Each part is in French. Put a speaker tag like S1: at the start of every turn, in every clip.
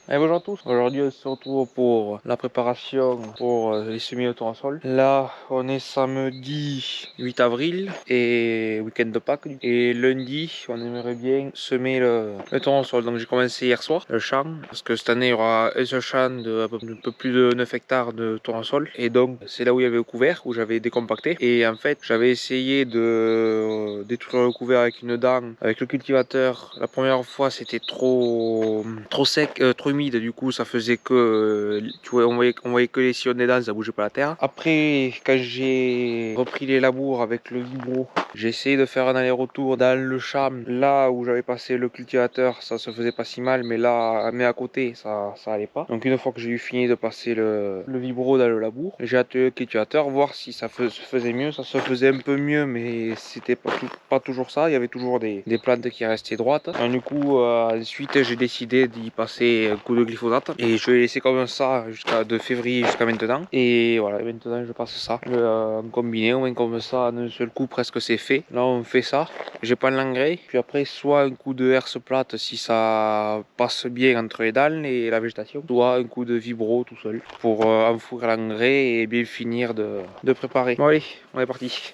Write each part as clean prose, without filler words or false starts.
S1: Et bonjour à tous, aujourd'hui on se retrouve pour la préparation pour les semis au tournesol. Là on est samedi 8 avril et week-end de Pâques. Et lundi on aimerait bien semer le tournesol. Donc j'ai commencé hier soir le champ parce que cette année il y aura un seul champ de un peu plus de 9 hectares de tournesol. Et donc c'est là où il y avait le couvert, où j'avais décompacté. Et en fait j'avais essayé de détruire le couvert avec une dent, avec le cultivateur. La première fois c'était trop sec, trop humide, du coup ça faisait que tu vois, on voyait que les sillons des dents, ça bougeait pas la terre. Après quand j'ai repris les labours avec le vibro, j'ai essayé de faire un aller-retour dans le champ, là où j'avais passé le cultivateur, ça se faisait pas si mal, mais là, mais à côté, ça allait pas. Donc une fois que j'ai eu fini de passer le vibro dans le labour, j'ai attelé le cultivateur, voir si ça se faisait mieux. Ça se faisait un peu mieux, mais c'était pas toujours ça. Il y avait toujours des plantes qui restaient droites. Et du coup, ensuite, j'ai décidé d'y passer un coup de glyphosate et je l'ai laissé comme ça de février jusqu'à maintenant. Et voilà, maintenant je passe ça en combiné, au moins comme ça, d'un seul coup presque c'est fait. Là on fait ça, j'ai pas l'engrais, puis après soit un coup de herse plate si ça passe bien entre les dalles et la végétation, soit un coup de vibro tout seul pour enfouir l'engrais et bien finir de préparer. Bon allez, on est parti.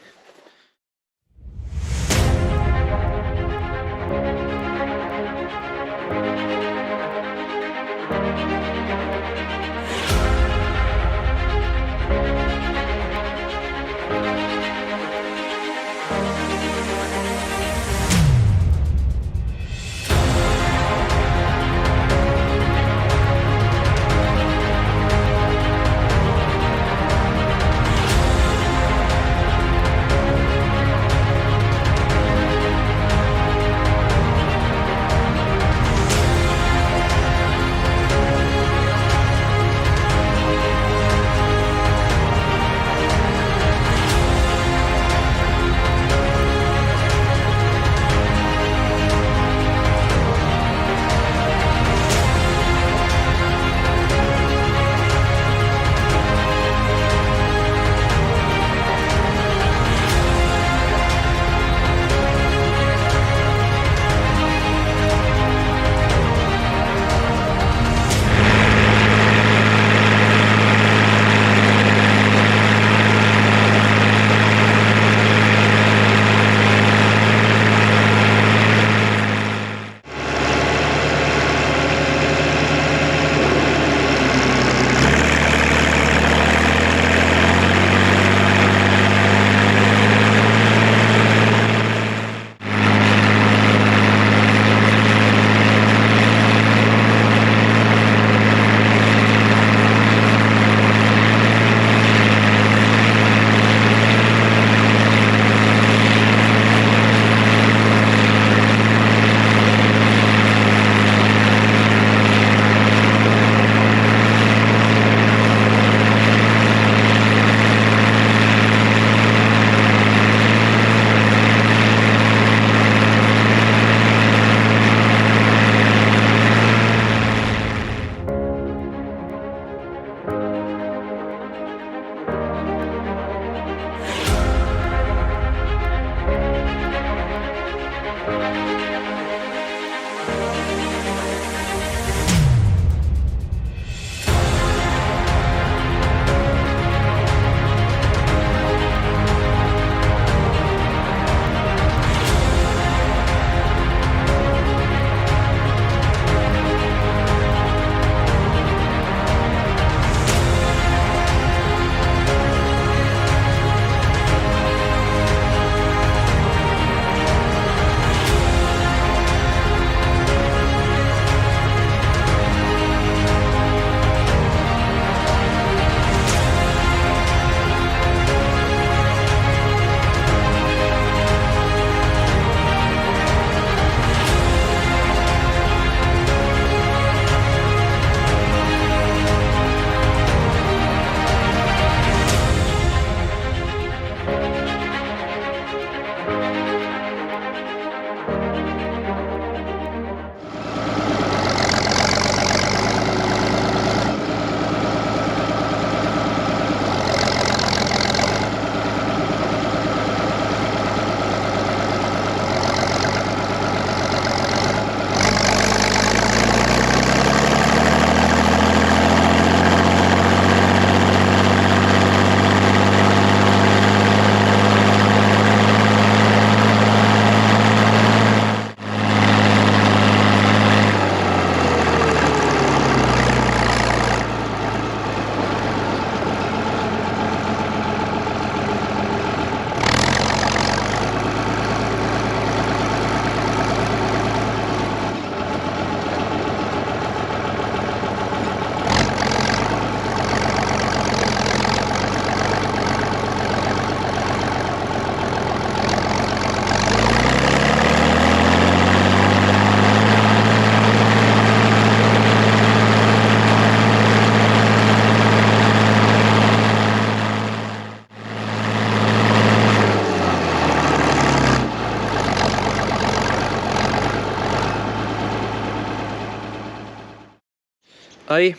S1: Allez,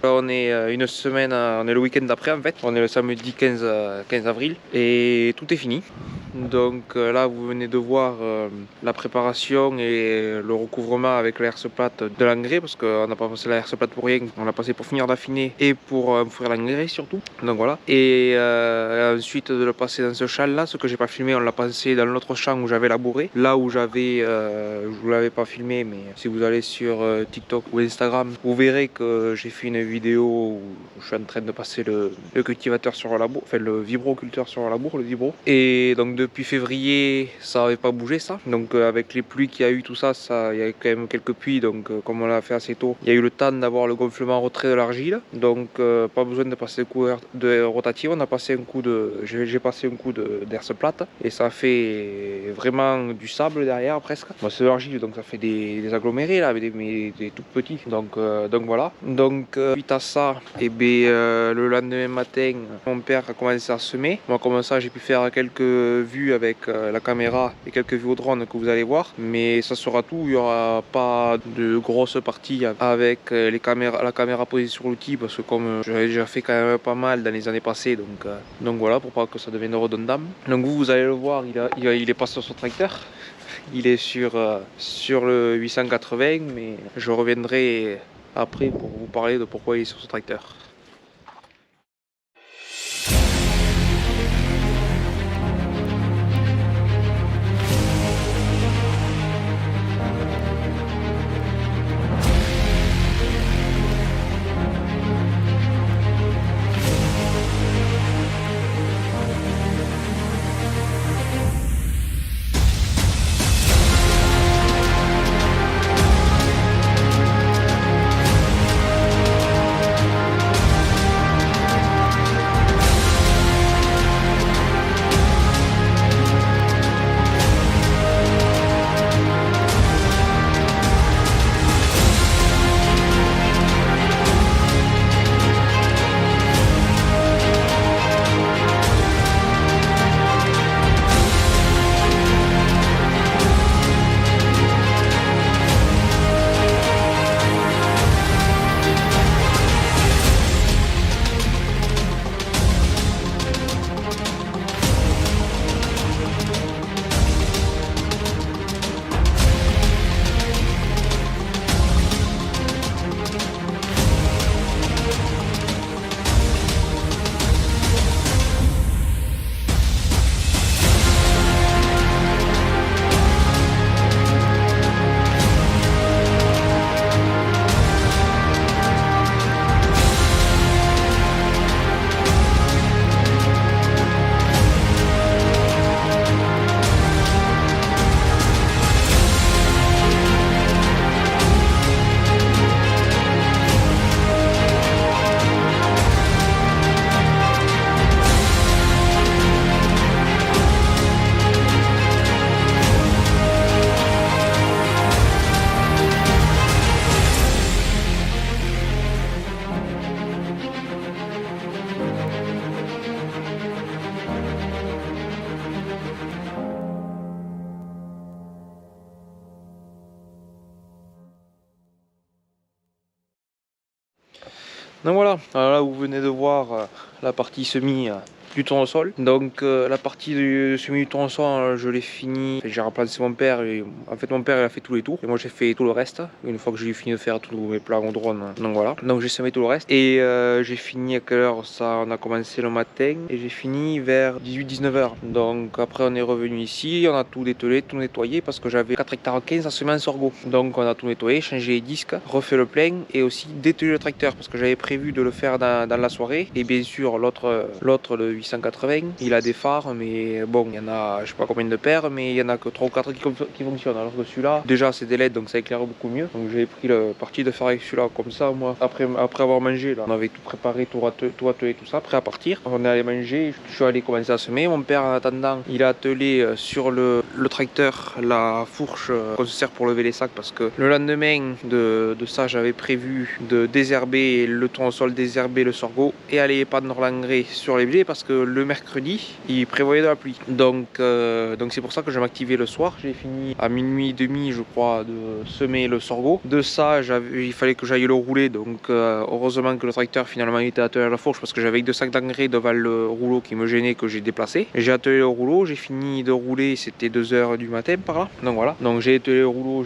S1: là, on est une semaine, on est le week-end d'après en fait, on est le samedi 15 avril et tout est fini. Donc là vous venez de voir la préparation et le recouvrement avec la herse plate de l'engrais, parce qu'on n'a pas passé la herse plate pour rien, on l'a passé pour finir d'affiner et pour faire l'engrais surtout. Donc voilà. Et ensuite de le passer dans ce champ là, ce que j'ai pas filmé, on l'a passé dans l'autre champ où j'avais labouré. Là où j'avais, je vous l'avais pas filmé, mais si vous allez sur TikTok ou Instagram, vous verrez que j'ai fait une vidéo où je suis en train de passer le cultivateur sur la labour, enfin le vibroculteur sur la labour, le vibro. Et donc depuis février, ça n'avait pas bougé ça. Donc avec les pluies qu'il y a eu, tout ça, il y a quand même quelques pluies. Donc comme on l'a fait assez tôt, il y a eu le temps d'avoir le gonflement-retrait de l'argile. Donc pas besoin de passer le coup de rotative. On a passé un coup j'ai passé un coup d'herse plate et ça fait vraiment du sable derrière presque. Bon, c'est de l'argile, donc ça fait des agglomérés là, mais des tout petits. Donc voilà. Donc suite à ça, et le lendemain matin, mon père a commencé à semer. Moi comme ça, j'ai pu faire quelques vues avec la caméra et quelques vues au drone que vous allez voir, mais ça sera tout. Il n'y aura pas de grosse partie avec la caméra posée sur l'outil, parce que comme j'avais déjà fait quand même pas mal dans les années passées, donc voilà, pour pas que ça devienne redondant. Donc vous allez le voir, il est pas sur son tracteur, il est sur le 880, mais je reviendrai après pour vous parler de pourquoi il est sur ce tracteur. Donc voilà, alors là vous venez de voir la partie semi du tournesol. Donc la partie du semi du tournesol, je l'ai fini, j'ai remplacé mon père et en fait mon père il a fait tous les tours et moi j'ai fait tout le reste une fois que j'ai fini de faire tous mes plans au drone. Donc voilà, donc j'ai semé tout le reste et j'ai fini à quelle heure ça? On a commencé le matin et j'ai fini vers 18-19 h. Donc après on est revenu ici, on a tout dételé, tout nettoyé parce que j'avais 4 hectares 15 à semer en sorgho. Donc on a tout nettoyé, changé les disques, refait le plein et aussi dételé le tracteur parce que j'avais prévu de le faire dans la soirée. Et bien sûr l'autre le 880, il a des phares, mais bon, il y en a je sais pas combien de paires, mais il y en a que 3 ou 4 qui fonctionnent, alors que celui-là déjà c'est des LED donc ça éclaire beaucoup mieux. Donc j'ai pris le parti de faire avec celui-là comme ça. Moi après avoir mangé là, on avait tout préparé, tout attelé, tout ça, prêt à partir. On est allé manger, je suis allé commencer à semer. Mon père en attendant il a attelé sur le tracteur la fourche qu'on se sert pour lever les sacs, parce que le lendemain de ça j'avais prévu de désherber le tournesol, désherber le sorgho et aller épandre l'engrais sur les blés, parce que que le mercredi, il prévoyait de la pluie. Donc c'est pour ça que je m'activais le soir. J'ai fini à minuit et demi, je crois, de semer le sorgho. De ça, il fallait que j'aille le rouler. Donc heureusement que le tracteur finalement était attelé à la fourche parce que j'avais 2 sacs d'engrais devant le rouleau qui me gênait, que j'ai déplacé. J'ai attelé le rouleau, j'ai fini de rouler, c'était 2 h du matin par là. Donc voilà. Donc j'ai attelé le rouleau,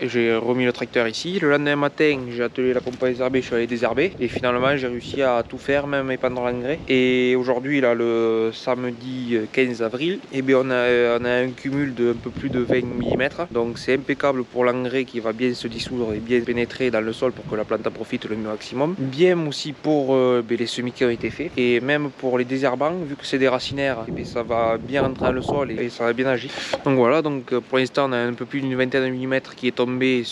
S1: j'ai remis le tracteur ici. Le lendemain matin, j'ai attelé la pompe à désherber, je suis allé désherber. Et finalement, j'ai réussi à tout faire, même épandre l'engrais. Et aujourd'hui, là, le samedi 15 avril, eh bien, on a un cumul de un peu plus de 20 mm. Donc c'est impeccable pour l'engrais qui va bien se dissoudre et bien pénétrer dans le sol pour que la plante en profite le maximum. Bien aussi pour les semis qui ont été faits. Et même pour les désherbants, vu que c'est des racinaires, eh bien, ça va bien rentrer dans le sol et ça va bien agir. Donc voilà, donc pour l'instant, on a un peu plus d'une vingtaine de millimètres qui est tombé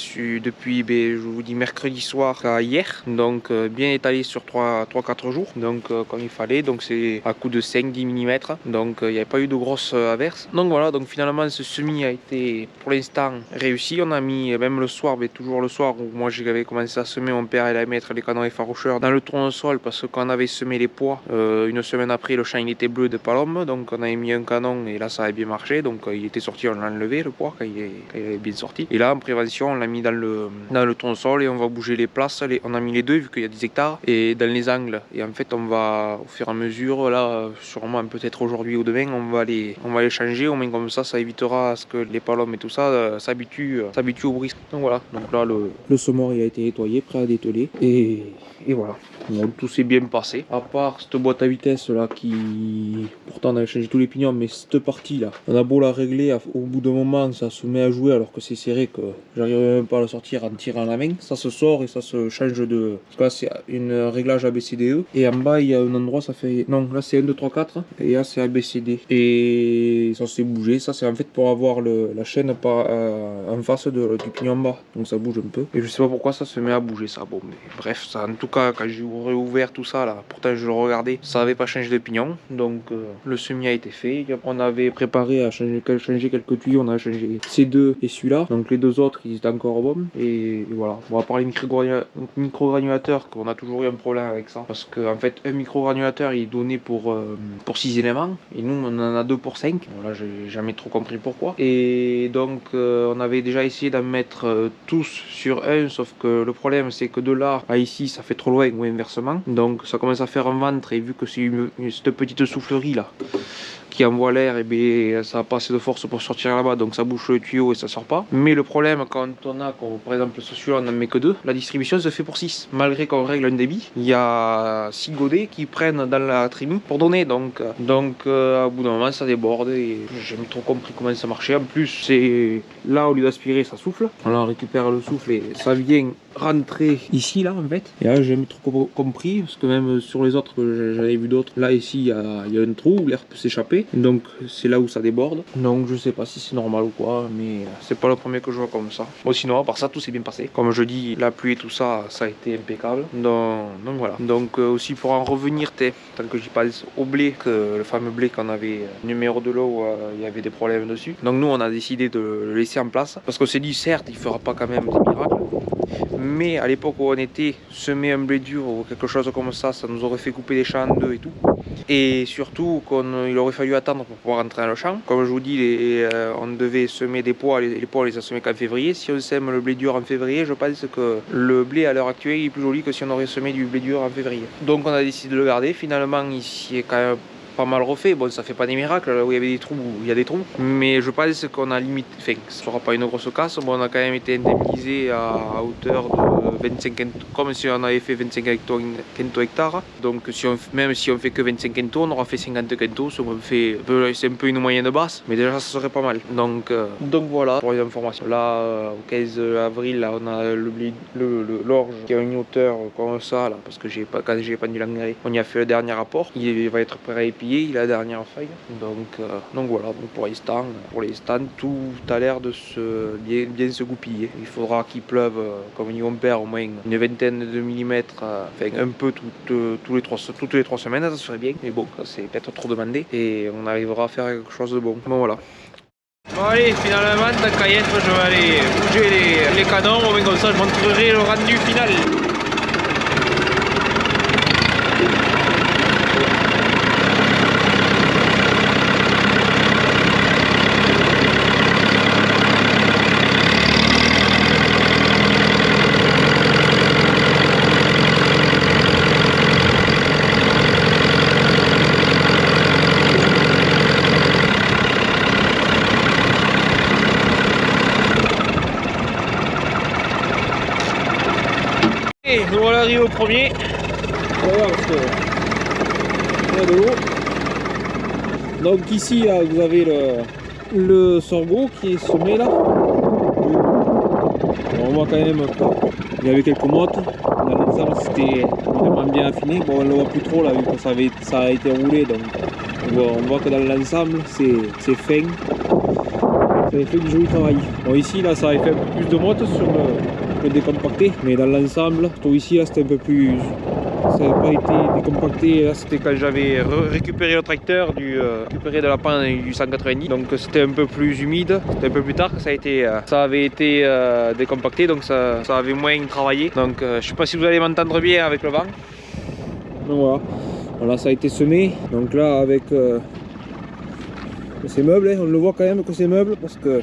S1: depuis, je vous dis, mercredi soir à hier. Donc bien étalé sur 3-4 jours, donc comme il fallait. Donc c'est à coup de 5-10 mm. Donc il n'y avait pas eu de grosses averses. Donc voilà, donc finalement ce semis a été pour l'instant réussi. On a mis même le soir, mais toujours le soir où moi j'avais commencé à semer, mon père allait mettre les canons effaroucheurs dans le tournesol parce que quand on avait semé les pois, une semaine après le champ il était bleu de palombe, donc on avait mis un canon et là ça avait bien marché. Donc il était sorti, on l'a enlevé le pois quand il est bien sorti. Et là en prévention on l'a mis dans le tournesol et on va bouger les places. On a mis les deux vu qu'il y a 10 hectares et dans les angles. Et en fait on va au fur et à mesure, là sûrement peut-être aujourd'hui ou demain, on va les changer. Au moins comme ça évitera à ce que les palombes et tout ça s'habituent au brisque. Donc voilà, donc là le semoir il a été nettoyé, prêt à dételer et voilà. Bon, tout s'est bien passé. À part cette boîte à vitesse là qui... Pourtant on avait changé tous les pignons, mais cette partie là, on a beau la régler, au bout d'un moment ça se met à jouer alors que c'est serré, que j'arrive même pas à le sortir en tirant la main. Ça se sort et ça se change de... Parce que là c'est un réglage ABCDE et en bas il y a un endroit ça fait... Non, là c'est 1, 2, 3, 4 et là c'est ABCD. Et ça s'est bougé. Ça c'est en fait pour avoir la chaîne en face du pignon en bas. Donc ça bouge un peu. Et je sais pas pourquoi ça se met à bouger ça. Bon mais bref, ça en tout cas quand j'ai réouvert tout ça là, pourtant je le regardais, ça avait pas changé de pignon. Donc le semis a été fait. Et après, on avait préparé à changer quelques tuyaux. On a changé ces deux et celui-là. Donc les deux autres ils étaient encore bons. Et voilà. Bon, à part les microgranulateurs, qu'on a toujours eu un problème avec ça. Parce que en fait un microgranulateur il est donné pour 6 éléments. Et nous on en a 2 pour 5. Bon, là j'ai jamais trop compris pourquoi. Et donc on avait déjà essayé d'en mettre tous sur un. Sauf que le problème c'est que de là à ici ça fait trop loin ou inversement. Donc ça commence à faire un ventre. Et vu que c'est cette petite soufflerie là qui envoie l'air, et bien ça n'a pas assez de force pour sortir là-bas, donc ça bouche le tuyau et ça sort pas. Mais le problème quand on a, par exemple celui-là on n'en met que 2, la distribution se fait pour 6. Malgré qu'on règle un débit, il y a 6 godets qui prennent dans la trémie pour donner, donc à bout d'un moment ça déborde et j'ai jamais trop compris comment ça marchait. En plus c'est là au lieu d'aspirer ça souffle, alors on récupère le souffle et ça vient rentrer ici là en fait. Et là j'ai jamais trop compris parce que même sur les autres, j'avais vu d'autres, là ici il y a un trou où l'air peut s'échapper. Donc c'est là où ça déborde. Donc je sais pas si c'est normal ou quoi, mais c'est pas le premier que je vois comme ça. Bon sinon à part ça tout s'est bien passé. Comme je dis, la pluie et tout ça, ça a été impeccable. Donc voilà. Donc aussi pour en revenir, tant que j'y passe au blé, que le fameux blé qu'on avait numéro de l'eau, il y avait des problèmes dessus. Donc nous on a décidé de le laisser en place parce qu'on s'est dit certes il fera pas quand même des miracles. Mais à l'époque où on était, semer un blé dur ou quelque chose comme ça nous aurait fait couper les champs en deux et tout. Et surtout qu'il aurait fallu attendre pour pouvoir entrer dans le champ. Comme je vous dis, on devait semer des pois, les pois on les a semés qu'en février. Si on sème le blé dur en février, je pense que le blé à l'heure actuelle est plus joli que si on aurait semé du blé dur en février. Donc on a décidé de le garder. Finalement ici est quand même pas mal refait. Bon, ça fait pas des miracles, là où il y avait des trous, il y a des trous. Mais je pense qu'on a limite, enfin, ce sera pas une grosse casse. Bon, on a quand même été indemnisé à hauteur de 25 comme si on avait fait 25 hectares. Donc, même si on fait que 25 quintaux, on aura fait 50 quintaux. C'est un peu une moyenne basse, mais déjà, ça serait pas mal. Donc voilà, pour les informations. Là, au 15 avril, là, on a l'orge qui a une hauteur comme ça, là, parce que quand j'ai pendu l'engrais, on y a fait le dernier rapport. Il va être prêt à épier. Il a la dernière feuille. Donc voilà, donc pour l'instant, tout a l'air de bien se goupiller. Il faudra qu'il pleuve, comme dit mon père, au moins une vingtaine de millimètres, enfin un peu toutes les 3 semaines, ça serait bien. Mais bon, c'est peut-être trop demandé. Et on arrivera à faire quelque chose de bon. Bon voilà. Bon allez, finalement, tant qu'à y être, je vais aller bouger les canons. Au moins comme ça, je montrerai le rendu final. Allez, nous voilà arrivés au premier.
S2: Voilà, parce que il y a de l'eau. Donc ici, là, vous avez le sorgho qui est semé là. On voit quand même qu'il y avait quelques mottes. Dans l'ensemble, c'était vraiment bien affiné. Bon, on ne le voit plus trop là, vu que ça a été roulé. Donc on voit que dans l'ensemble, c'est fin. Ça avait fait du joli travail. Bon, ici, là, ça avait fait un peu plus de mottes sur le décompacté. Mais dans l'ensemble, ici, là, c'était un peu plus... Ça n'avait pas été décompacté. Là, c'était quand j'avais récupéré le tracteur, récupéré de la panne du 190. Donc c'était un peu plus humide. C'était un peu plus tard que ça avait été décompacté. Donc ça avait moins travaillé. Donc je sais pas si vous allez m'entendre bien avec le vent. Donc voilà. Voilà, ça a été semé. Donc là, avec ces meubles, hein, on le voit quand même que ces meubles parce que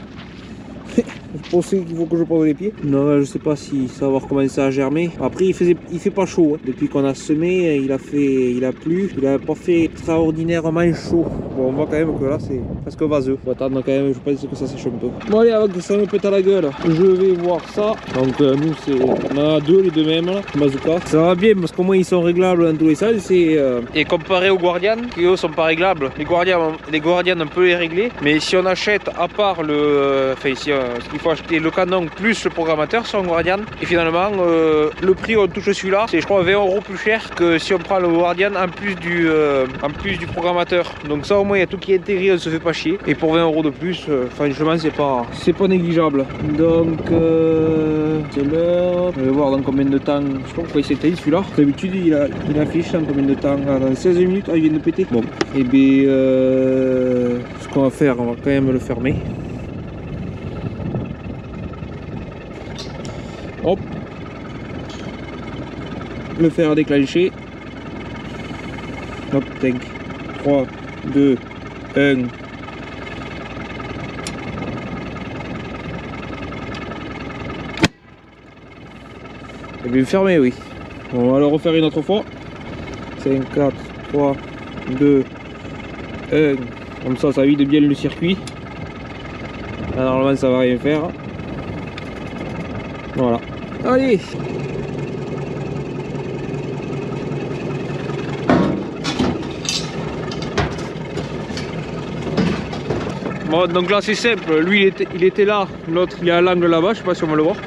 S2: je pensais qu'il faut que je pose les pieds. Non, je sais pas si ça va recommencer à germer. Après, il fait pas chaud. Hein. Depuis qu'on a semé, il a plu. Il a pas fait extraordinairement chaud. Bon, on voit quand même que là, c'est presque vaseux. On va attendre quand même, je pense que ça sèche un peu. Bon, allez, avant que ça me pète à la gueule, je vais voir ça. Donc, nous, on en a deux, les deux mêmes, là, bazooka. Ça va bien parce qu'au moins, ils sont réglables dans tous les sens.
S1: Et comparé aux Guardian, qui eux sont pas réglables, les Guardian on peut les régler. Mais si on achète à part il faut acheter le canon plus le programmateur sur un Guardian. Et finalement, le prix on touche celui-là, c'est je crois 20 € plus cher que si on prend le Guardian en plus du programmateur. Donc ça au moins il y a tout qui est intégré, on se fait pas chier. Et pour 20 € de plus, franchement c'est pas négligeable. Donc c'est l'heure. Je vais voir dans combien de temps. Je sais pas pourquoi il s'est taillé celui-là. D'habitude il affiche dans combien de temps. Ah, dans 16 minutes, il vient de péter. Bon, et bien ce qu'on va faire, on va quand même le fermer. Hop, le fer déclenché. Hop, tank. 3, 2, 1. Et bien fermé, oui. On va le refaire une autre fois. 5, 4, 3, 2, 1. Comme ça vide bien le circuit. Là, normalement, ça va rien faire. Voilà. Allez! Bon, donc là c'est simple, lui il était là, l'autre il est à l'angle là-bas, je sais pas si on va le voir.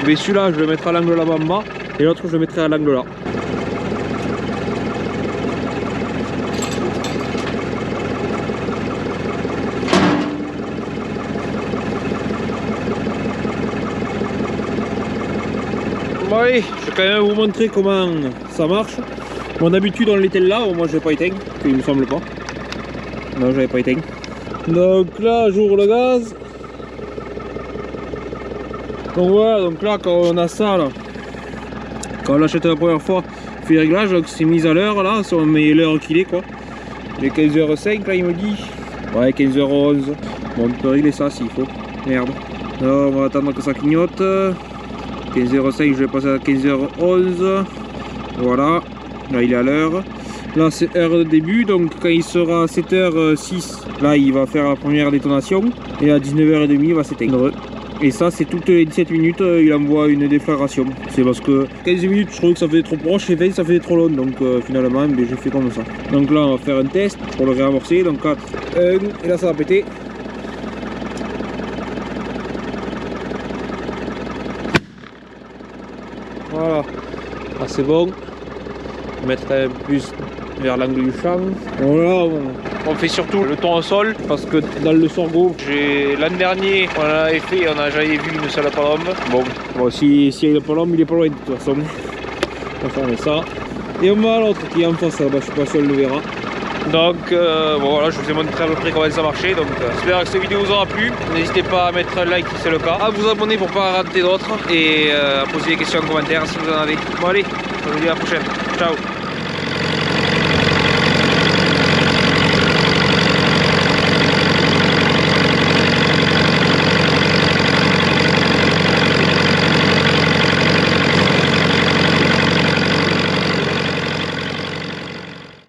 S1: Mais celui-là je le mettrai à l'angle là-bas en bas et l'autre je le mettrai à l'angle là. Bon allez, je vais quand même vous montrer comment ça marche. Bon d'habitude on l'éteint là, moi je l'ai pas éteint, il me semble pas. Non, je l'avais pas éteint. Donc là j'ouvre le gaz. Donc voilà, donc là quand on a ça là, quand on l'achète la première fois, on fait les réglages, donc c'est mis à l'heure là, si on met l'heure qu'il est quoi. Il est 15h05 là il me dit. Ouais 15h11. Bon on peut régler ça s'il faut. Merde. Là on va attendre que ça clignote. 15h05 je vais passer à 15h11. Voilà. Là il est à l'heure. Là c'est heure de début, donc quand il sera 7h06, là il va faire la première détonation. Et à 19h30 il va s'éteindre. Et ça c'est toutes les 17 minutes il envoie une déflagration. C'est parce que 15 minutes je trouvais que ça faisait trop proche et 20 ça faisait trop long. Donc finalement j'ai fait comme ça. Donc là on va faire un test pour le réamorcer. Donc 4, 1 et là ça va péter. Voilà. Là c'est bon. Mettre un peu plus vers l'angle du champ. Voilà, on fait surtout le tournesol parce que dans le sorgho, l'an dernier on en avait fait, j'avais vu une seule palombe. Bon s'il y a une palombe, il est pas loin de toute façon. On va fermer ça. Et on va à l'autre qui est en face là-bas, je sais pas si on le verra. Donc bon voilà, je vous ai montré à peu près comment ça marchait. Donc j'espère que cette vidéo vous aura plu. N'hésitez pas à mettre un like si c'est le cas, à vous abonner pour pas rater d'autres et à poser des questions en commentaire si vous en avez. Bon allez, on se dit à la prochaine. Ciao.